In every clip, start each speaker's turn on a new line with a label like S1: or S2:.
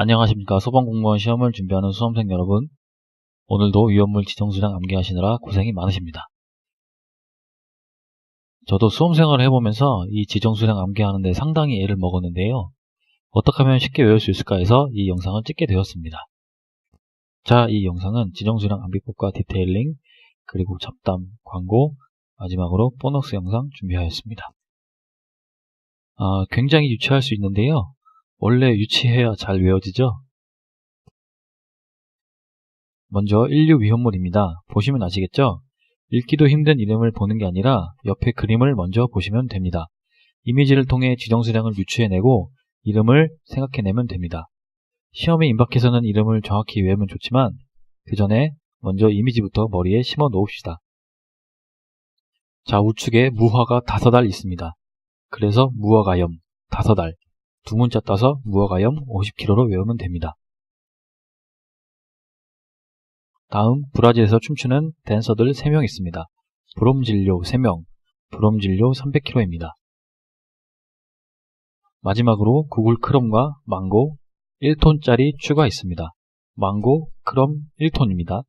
S1: 안녕하십니까. 소방공무원 시험을 준비하는 수험생 여러분. 오늘도 위험물 지정수량 암기하시느라 고생이 많으십니다. 저도 수험생활을 해보면서 이 지정수량 암기하는데 상당히 애를 먹었는데요. 어떻게 하면 쉽게 외울 수 있을까 해서 이 영상을 찍게 되었습니다. 자, 이 영상은 지정수량 암기법과 디테일링, 그리고 잡담, 광고, 마지막으로 보너스 영상 준비하였습니다. 굉장히 유치할 수 있는데요. 원래 유치해야 잘 외워지죠? 먼저 인류 위험물입니다. 보시면 아시겠죠? 읽기도 힘든 이름을 보는 게 아니라 옆에 그림을 먼저 보시면 됩니다. 이미지를 통해 지정수량을 유추해내고 이름을 생각해내면 됩니다. 시험에 임박해서는 이름을 정확히 외우면 좋지만 그 전에 먼저 이미지부터 머리에 심어 놓읍시다. 자, 우측에 무화가 5알 있습니다. 그래서 무화과염 5알, 두 문자 따서 무화과염 50kg로 외우면 됩니다. 다음 브라질에서 춤추는 댄서들 3명 있습니다. 브롬질료 3명, 브롬질료 300kg입니다. 마지막으로 구글 크롬과 망고 1톤짜리 추가 있습니다. 망고, 크롬 1톤입니다.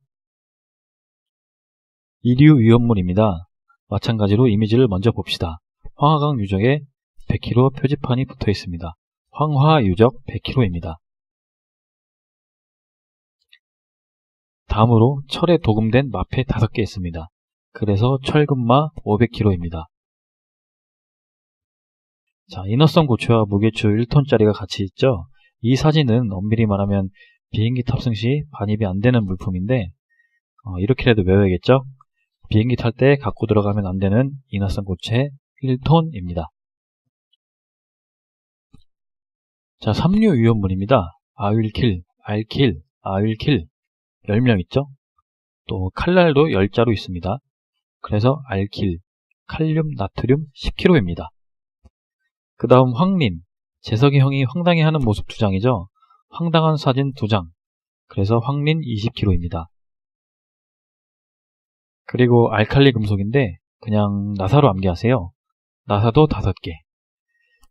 S1: 이류 위험물입니다. 마찬가지로 이미지를 먼저 봅시다. 황화강 유적에 100kg 표지판이 붙어 있습니다. 황화 유적 100kg입니다. 다음으로 철에 도금된 마패 5개 있습니다. 그래서 철금마 500kg입니다. 자, 인화성 고추와 무게추 1톤짜리가 같이 있죠. 이 사진은 엄밀히 말하면 비행기 탑승 시 반입이 안 되는 물품인데 이렇게라도 외워야겠죠. 비행기 탈 때 갖고 들어가면 안 되는 인화성 고체 1톤입니다. 자, 삼류 위험물입니다. 아윌킬, 알킬, 아윌킬 10명 있죠? 또 칼날도 10자루 있습니다. 그래서 알킬, 칼륨, 나트륨 10kg입니다. 그 다음 황린, 재석이 형이 황당해하는 모습 2장이죠. 황당한 사진 2장, 그래서 황린 20kg입니다. 그리고 알칼리 금속인데 그냥 나사로 암기하세요. 나사도 5개,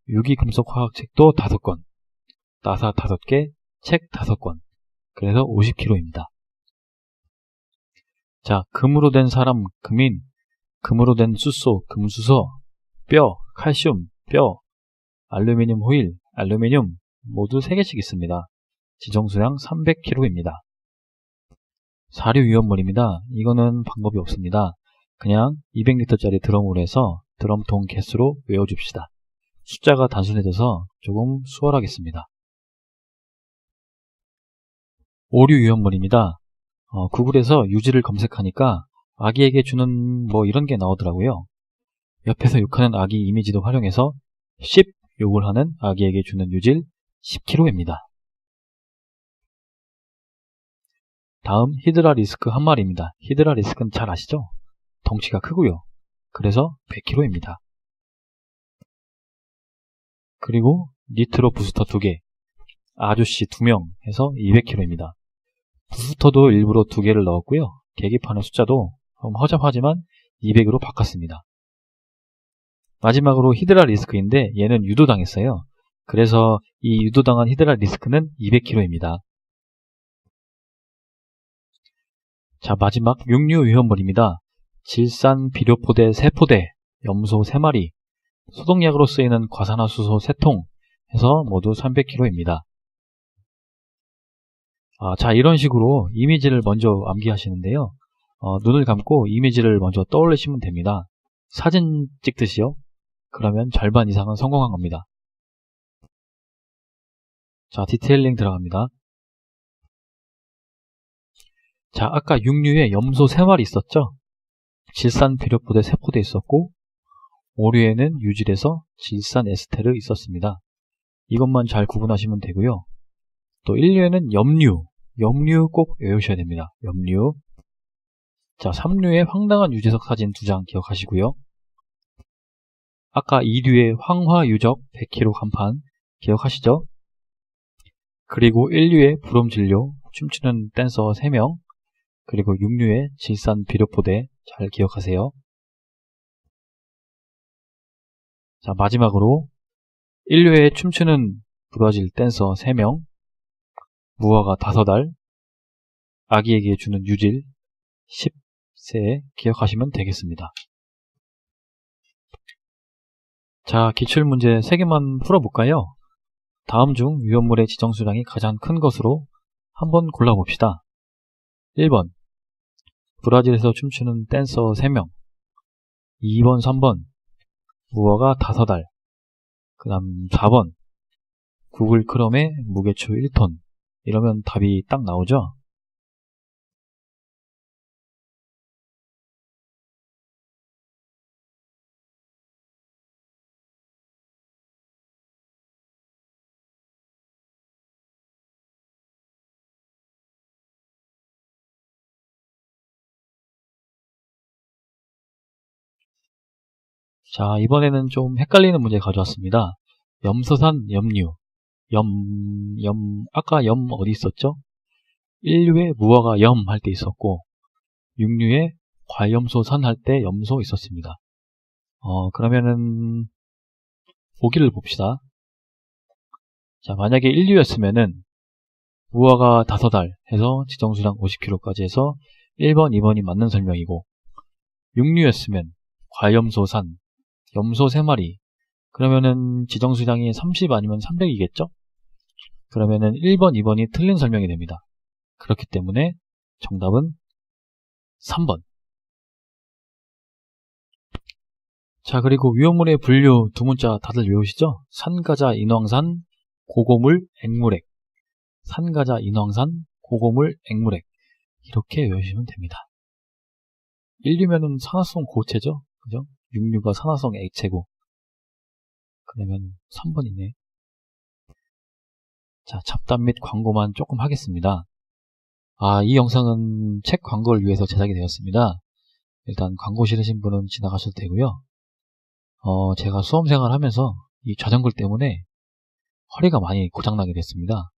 S1: 유기금속화학책도 5권, 나사 5개, 책 5권, 그래서 50kg입니다. 자, 금으로 된 사람, 금인, 금으로 된 숫소, 금수소, 뼈, 칼슘, 뼈, 알루미늄 호일, 알루미늄 모두 3개씩 있습니다. 지정수량 300kg입니다. 사료 위험물입니다. 이거는 방법이 없습니다. 그냥 200리터짜리 드럼으로 해서 드럼통 개수로 외워줍시다. 숫자가 단순해져서 조금 수월하겠습니다. 오류 위험물입니다. 구글에서 유지를 검색하니까 아기에게 주는 뭐 이런 게 나오더라고요. 옆에서 욕하는 아기 이미지도 활용해서 10 욕을 하는 아기에게 주는 유질 10kg입니다. 다음 히드라 리스크 한 마리입니다. 히드라 리스크는 잘 아시죠? 덩치가 크고요. 그래서 100kg입니다. 그리고 니트로 부스터 2개, 아저씨 2명 해서 200kg입니다. 부스터도 일부러 2개를 넣었고요. 계기판의 숫자도 허접하지만 200으로 바꿨습니다. 마지막으로 히드라 리스크인데 얘는 유도당했어요. 그래서 이 유도당한 히드라 리스크는 200kg입니다. 자, 마지막 육류 위험물입니다. 질산 비료포대 3포대, 염소 3마리, 소독약으로 쓰이는 과산화수소 3통 해서 모두 300kg입니다. 자, 이런 식으로 이미지를 먼저 암기하시는데요. 눈을 감고 이미지를 먼저 떠올리시면 됩니다. 사진 찍듯이요. 그러면 절반 이상은 성공한 겁니다. 자, 디테일링 들어갑니다. 자, 아까 육류에 염소 3마리 있었죠? 질산 비료포대 3포대 있었고 오류에는 유질에서 질산 에스테르 있었습니다. 이것만 잘 구분하시면 되고요. 또 인류에는 염류 꼭 외우셔야 됩니다. 염류. 자, 3류에 황당한 유재석 사진 2장 기억하시고요. 아까 2류에 황화 유적 100kg 간판 기억하시죠? 그리고 1류에 브롬진료 춤추는 댄서 3명, 그리고 6류에 질산 비료포대 잘 기억하세요. 자, 마지막으로 1류에 춤추는 브라질 댄서 3명, 무화과 5알, 아기에게 주는 유질 10세 기억하시면 되겠습니다. 자, 기출문제 3개만 풀어볼까요? 다음 중 위험물의 지정수량이 가장 큰 것으로 한번 골라봅시다. 1번 브라질에서 춤추는 댄서 3명, 2번, 3번 무화과 5알, 그 다음 4번 구글 크롬의 무게추 1톤. 이러면 답이 딱 나오죠? 자, 이번에는 좀 헷갈리는 문제 가져왔습니다. 염소산 염류. 아까 염 어디 있었죠? 인류에 무화과 염 할 때 있었고, 육류에 과염소산 할 때 염소 있었습니다. 그러면은, 보기를 봅시다. 자, 만약에 인류였으면은, 무화과 5알 해서 지정수량 50kg까지 해서 1번, 2번이 맞는 설명이고, 육류였으면, 과염소산, 염소 3마리, 그러면은 지정수량이 30 아니면 300이겠죠? 그러면은 1번, 2번이 틀린 설명이 됩니다. 그렇기 때문에 정답은 3번. 자, 그리고 위험물의 분류 두 문자 다들 외우시죠? 산가자, 인왕산, 고고물, 앵무렉. 산가자, 인왕산, 고고물, 앵무렉. 이렇게 외우시면 됩니다. 인류면은 산화성 고체죠? 그죠? 육류가 산화성 액체고. 그러면 3번이네. 자, 잡담 및 광고만 조금 하겠습니다. 이 영상은 책 광고를 위해서 제작이 되었습니다. 일단 광고 싫으신 분은 지나가셔도 되고요. 제가 수험생활 하면서 이 자전거 때문에 허리가 많이 고장나게 됐습니다.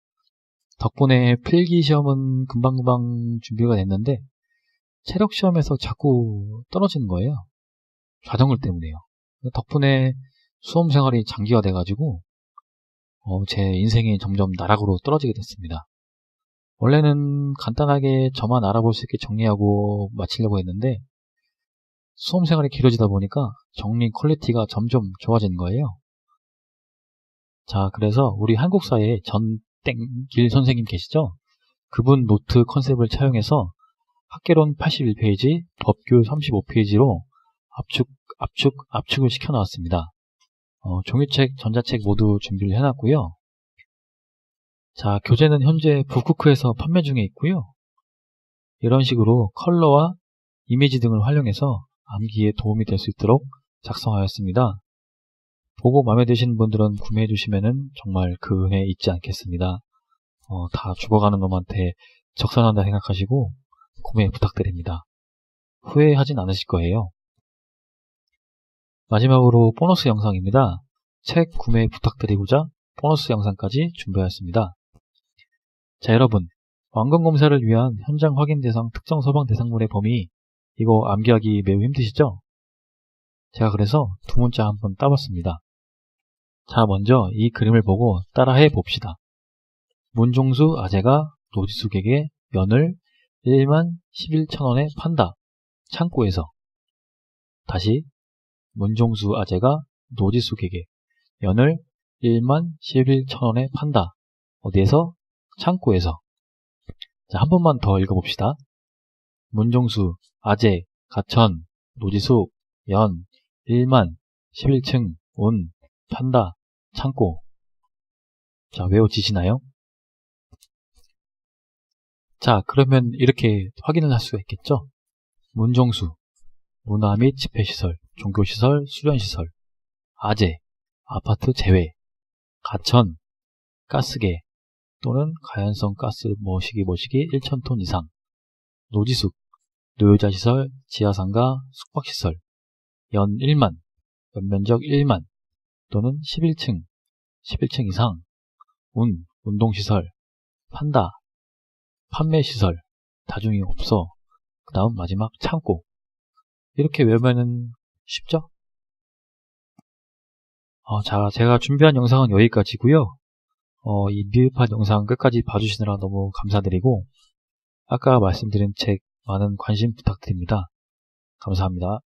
S1: 덕분에 필기시험은 금방금방 준비가 됐는데 체력시험에서 자꾸 떨어지는 거예요. 자전거 때문에요. 덕분에 수험생활이 장기화 돼가지고 제 인생이 점점 나락으로 떨어지게 됐습니다. 원래는 간단하게 저만 알아볼 수 있게 정리하고 마치려고 했는데 수험생활이 길어지다 보니까 정리 퀄리티가 점점 좋아지는 거예요. 자, 그래서 우리 한국사에 전땡길 선생님 계시죠? 그분 노트 컨셉을 차용해서 학개론 81페이지, 법규 35페이지로 압축을 시켜놨습니다. 종이책, 전자책 모두 준비를 해놨고요. 자, 교재는 현재 북쿠크에서 판매 중에 있고요. 이런 식으로 컬러와 이미지 등을 활용해서 암기에 도움이 될 수 있도록 작성하였습니다. 보고 마음에 드시는 분들은 구매해 주시면 정말 그 은혜 잊지 않겠습니다. 다 죽어가는 놈한테 적선한다 생각하시고 구매 부탁드립니다. 후회하진 않으실 거예요. 마지막으로 보너스 영상입니다. 책 구매 부탁드리고자 보너스 영상까지 준비하였습니다. 자, 여러분, 완검검사를 위한 현장 확인 대상 특정 서방 대상물의 범위, 이거 암기하기 매우 힘드시죠? 제가 그래서 두 문자 한번 따봤습니다. 자, 먼저 이 그림을 보고 따라해 봅시다. 문종수 아재가 노지숙에게 연을 1만 11,000원에 판다. 창고에서. 다시 문종수 아재가 노지숙에게 연을 1만 11,000원에 판다. 어디에서? 창고에서. 자, 한 번만 더 읽어봅시다. 문종수, 아재, 가천, 노지숙, 연, 1만, 11층, 운, 판다, 창고. 자, 외워지시나요? 자, 그러면 이렇게 확인을 할 수가 있겠죠? 문종수, 문화 및 집회시설, 종교시설, 수련시설. 아재, 아파트 제외. 가천, 가스계 또는 가연성 가스 모시기 1,000톤 이상. 노지숙, 노유자시설, 지하상가, 숙박시설. 연 1만, 연면적 1만 또는 11층 이상. 운동시설. 판다, 판매시설, 다중이 없어. 그 다음 마지막 창고. 이렇게 외우면은 쉽죠? 자, 제가 준비한 영상은 여기까지고요. 이 미흡한 영상 끝까지 봐주시느라 너무 감사드리고 아까 말씀드린 책 많은 관심 부탁드립니다. 감사합니다.